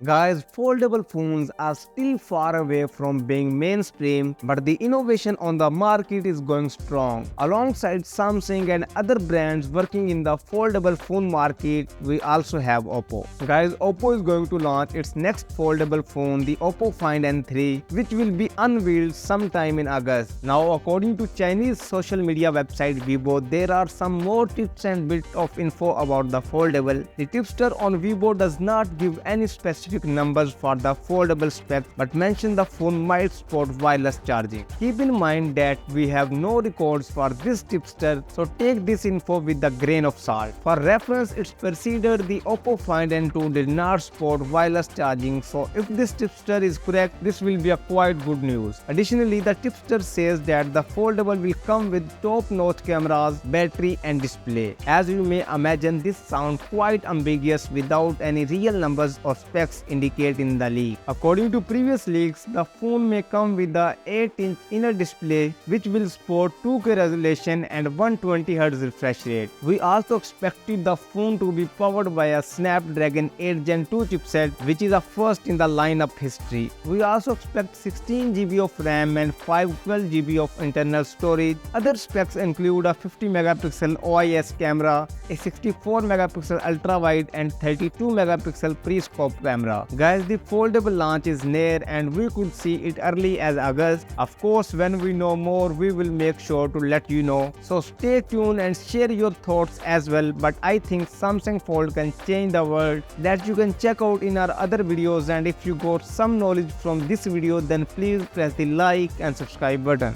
Guys, foldable phones are still far away from being mainstream, but the innovation on the market is going strong. Alongside Samsung and other brands working in the foldable phone market, we also have Oppo. Guys, Oppo is going to launch its next foldable phone, the Oppo Find N3, which will be unveiled sometime in August. Now, according to Chinese social media website Weibo, there are some more tips and bit of info about the foldable. The tipster on Weibo does not give any specific numbers for the foldable spec but mention the phone might support wireless charging. Keep in mind that we have no records for this tipster, so take this info with a grain of salt. For reference, it's considered the Oppo Find N2 did not support wireless charging, so if this tipster is correct, this will be a quite good news. Additionally, the tipster says that the foldable will come with top-notch cameras, battery and display. As you may imagine, this sounds quite ambiguous without any real numbers or specs indicate in the leak. According to previous leaks, the phone may come with a 8-inch inner display which will support 2K resolution and 120Hz refresh rate. We also expected the phone to be powered by a Snapdragon 8 Gen 2 chipset, which is a first in the lineup history. We also expect 16GB of RAM and 512GB of internal storage. Other specs include a 50MP OIS camera, a 64MP ultra-wide and 32MP pre-scope camera. Guys, the foldable launch is near and we could see it early as August. Of course, when we know more, we will make sure to let you know. So stay tuned and share your thoughts as well. But I think Samsung Fold can change the world, that you can check out in our other videos. And if you got some knowledge from this video, then please press the like and subscribe button.